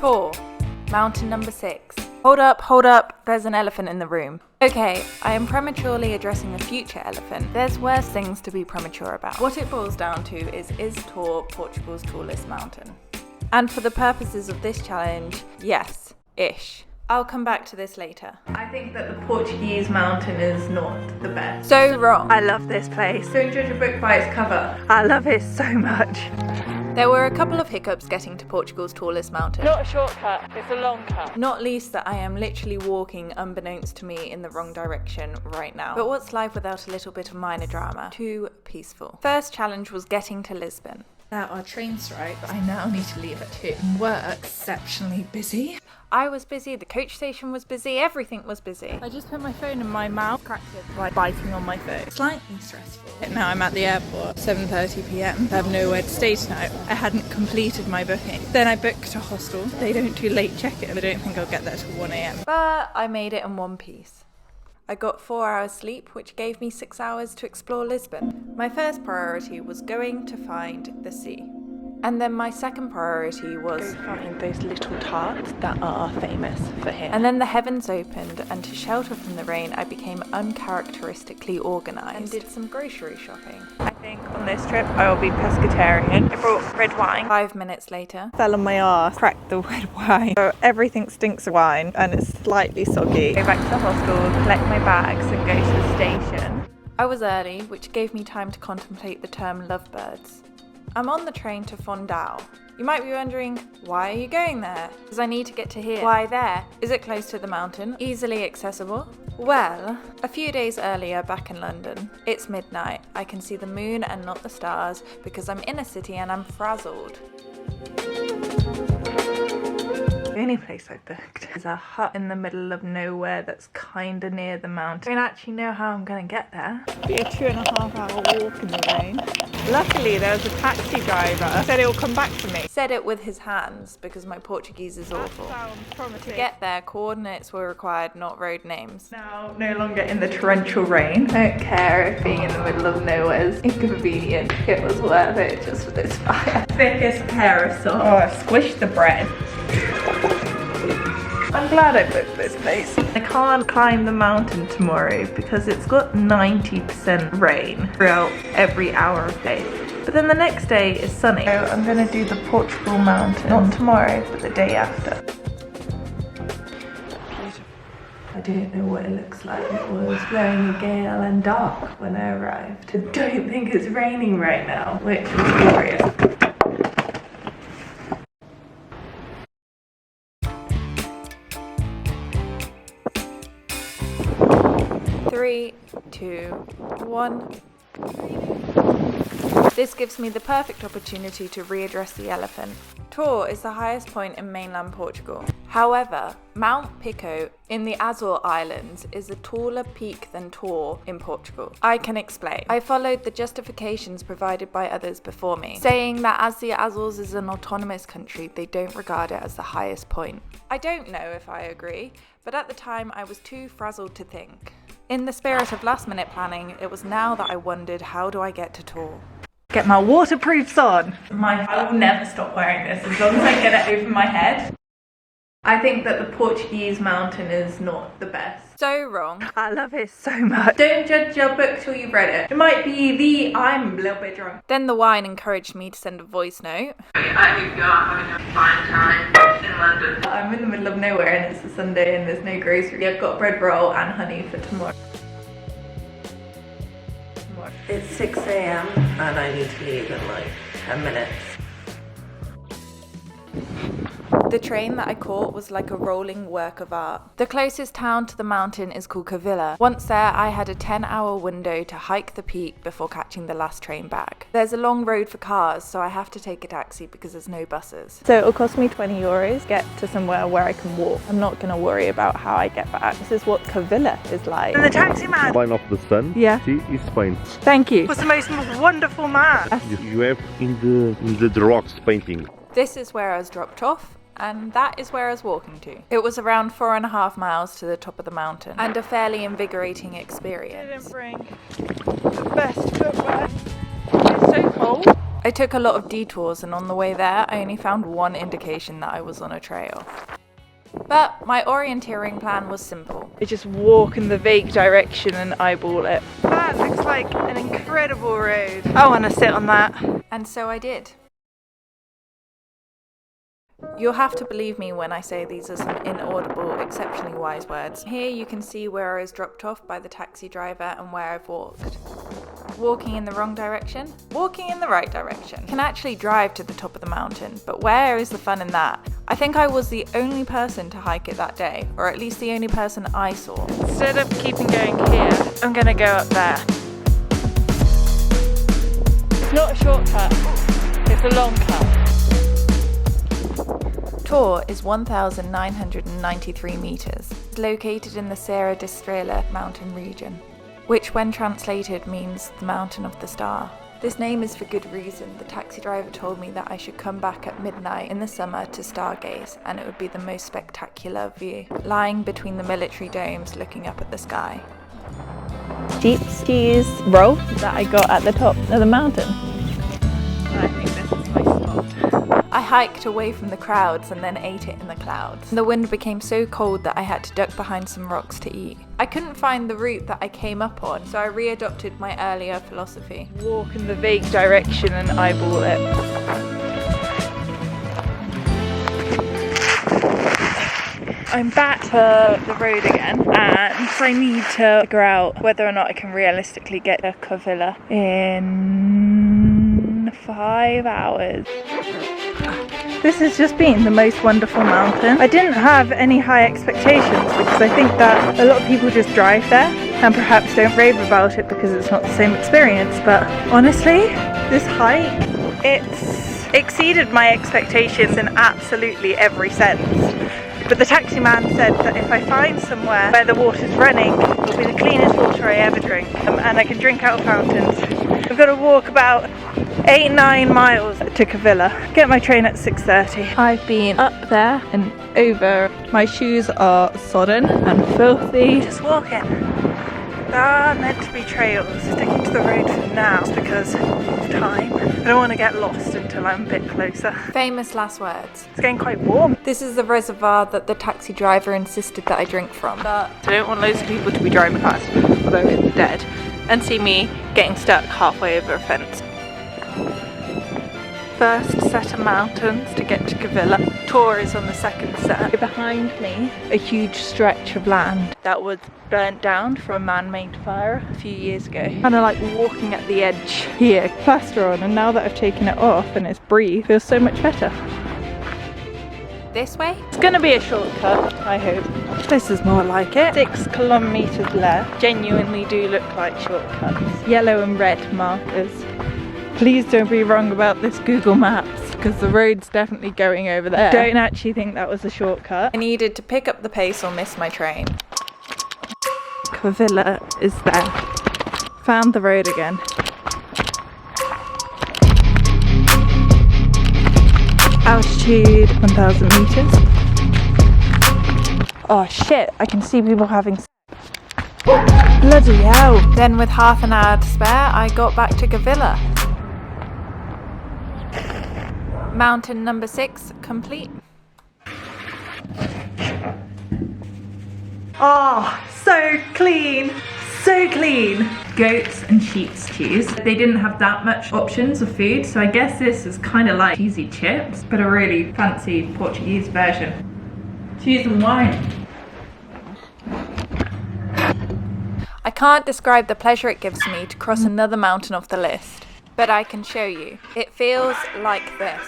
Torre, mountain number 6. Hold up, there's an elephant in the room. Okay, I am prematurely addressing a future elephant. There's worse things to be premature about. What it boils down to is Torre Portugal's tallest mountain? And for the purposes of this challenge, yes, ish. I'll come back to this later. I think that the Portuguese mountain is not the best. So wrong. I love this place. Don't judge a book by its cover. I love it so much. There were a couple of hiccups getting to Portugal's tallest mountain. Not a shortcut, it's a long cut. Not least that I am literally walking unbeknownst to me in the wrong direction right now. But what's life without a little bit of minor drama? Too peaceful. First challenge was getting to Lisbon. Now our train strike, but I now need to leave at 2. Work exceptionally busy. I was busy, the coach station was busy, everything was busy. I just put my phone in my mouth, cracked it by biting on my phone. Slightly stressful. Now I'm at the airport, 7:30 p.m. I have nowhere to stay tonight. I hadn't completed my booking. Then I booked a hostel. They don't do late check-in. I don't think I'll get there till 1 a.m. But I made it in one piece. I got 4 hours sleep, which gave me 6 hours to explore Lisbon. My first priority was going to find the sea. And then my second priority was Find those little tarts that are famous for here. And then the heavens opened, and to shelter from the rain, I became uncharacteristically organised and did some grocery shopping. I think on this trip I will be pescatarian. I brought red wine. 5 minutes later, Fell on my arse, cracked the red wine. So everything stinks of wine and it's slightly soggy. Go back to the hostel, collect my bags and go to the station. I was early, which gave me time to contemplate the term lovebirds. I'm on the train to Fundao. You might be wondering, why are you going there? Because I need to get to here. Why there? Is it close to the mountain? Easily accessible? Well, a few days earlier back in London, it's midnight. I can see the moon and not the stars because I'm in a city and I'm frazzled. The only place I booked is a hut in the middle of nowhere that's kinda near the mountain. I don't actually know how I'm gonna get there. It'll be a 2.5 hour walk in the rain. Luckily there was a taxi driver who said he'll come back to me. Said it with his hands because my Portuguese is awful. That sounds promising. To get there, coordinates were required, not road names. Now, no longer in the torrential rain. I don't care if being in the middle of nowhere is inconvenient. It was worth it just for this fire. Thickest parasol. Oh, I've squished the bread. I'm glad I booked this place. I can't climb the mountain tomorrow because it's got 90% rain throughout every hour of day. But then the next day is sunny. So I'm gonna do the Portugal mountain, not tomorrow, but the day after. I don't know what it looks like. It was blowing a gale and dark when I arrived. I don't think it's raining right now, which is glorious. 3, 2, 1. This gives me the perfect opportunity to readdress the elephant. Torre is the highest point in mainland Portugal. However, Mount Pico in the Azores Islands is a taller peak than Torre in Portugal. I can explain. I followed the justifications provided by others before me, saying that as the Azores is an autonomous country, they don't regard it as the highest point. I don't know if I agree, but at the time I was too frazzled to think. In the spirit of last-minute planning, it was now that I wondered, how do I get to Torre? Get my waterproofs on. I will never stop wearing this as long as I get it over my head. I think that the Portuguese mountain is not the best. So wrong. I love it so much. Don't judge your book till you've read it. It might be I'm a little bit drunk. Then the wine encouraged me to send a voice note. I hope you are having a fine time in London. I'm in the middle of nowhere and it's a Sunday and there's no grocery. I've got bread roll and honey for tomorrow. It's 6 a.m. and I need to leave in like 10 minutes. The train that I caught was like a rolling work of art. The closest town to the mountain is called Covilhã. Once there, I had a 10-hour window to hike the peak before catching the last train back. There's a long road for cars, so I have to take a taxi because there's no buses. So it'll cost me 20 euros to get to somewhere where I can walk. I'm not going to worry about how I get back. This is what Covilhã is like. And the taxi man! Line of the sun. Yeah. See, it's fine. Thank you. What's the most wonderful man? You have in the rocks painting. This is where I was dropped off, and that is where I was walking to. It was around 4.5 miles to the top of the mountain, and a fairly invigorating experience. Didn't bring the best footwear. It's so cold. I took a lot of detours, and on the way there I only found one indication that I was on a trail. But my orienteering plan was simple. I just walk in the vague direction and eyeball it. That looks like an incredible road. I want to sit on that. And so I did. You'll have to believe me when I say these are some inaudible, exceptionally wise words. Here you can see where I was dropped off by the taxi driver and where I've walked. Walking in the wrong direction, walking in the right direction. You can actually drive to the top of the mountain, but where is the fun in that? I think I was the only person to hike it that day, or at least the only person I saw. Instead of keeping going here, I'm gonna go up there. It's not a shortcut, it's a long cut. Torre is 1,993 metres. It's located in the Serra da Estrela mountain region, which when translated means the mountain of the star. This name is for good reason. The taxi driver told me that I should come back at midnight in the summer to stargaze, and it would be the most spectacular view, lying between the military domes looking up at the sky. Jeep's cheese roll that I got at the top of the mountain. I think this is my spot. I hiked away from the crowds and then ate it in the clouds. The wind became so cold that I had to duck behind some rocks to eat. I couldn't find the route that I came up on, so I readopted my earlier philosophy. Walk in the vague direction and eyeball it. I'm back to the road again, and I need to figure out whether or not I can realistically get to Covilhã in 5 hours. This has just been the most wonderful mountain. I didn't have any high expectations because I think that a lot of people just drive there and perhaps don't rave about it because it's not the same experience, but honestly, this hike, it's exceeded my expectations in absolutely every sense. But the taxi man said that if I find somewhere where the water's running, it'll be the cleanest water I ever drink, and I can drink out of fountains. I've got to walk about 8-9 miles to Covilhã. Get my train at 6:30. I've been up there and over. My shoes are sodden and filthy. Just walking. There are meant to be trails. Sticking to the road for now because of time. I don't want to get lost until I'm a bit closer. Famous last words. It's getting quite warm. This is the reservoir that the taxi driver insisted that I drink from. But I don't want loads of people to be driving past, although it's dead, and see me getting stuck halfway over a fence. First set of mountains to get to Covilhã. Torre is on the second set. Behind me, a huge stretch of land that was burnt down from a man-made fire a few years ago. Kind of like walking at the edge here, plaster on, and now that I've taken it off and it's breathed, feels so much better. this way? It's gonna be a shortcut, I hope. This is more like it. 6 kilometers left. Genuinely do look like shortcuts. Yellow and red markers. Please don't be wrong about this Google Maps, because the road's definitely going over there. I don't actually think that was a shortcut. I needed to pick up the pace or miss my train. Covilhã is there. Found the road again. Altitude 1,000 meters. Oh shit, I can see people having bloody hell. Then with half an hour to spare, I got back to Covilhã. Mountain number 6 complete. Oh, so clean, so clean. Goats and sheep stews. They didn't have that much options of food, so I guess this is kind of like cheesy chips, but a really fancy Portuguese version. Cheese and wine. I can't describe the pleasure it gives me to cross another mountain off the list, but I can show you. It feels like this.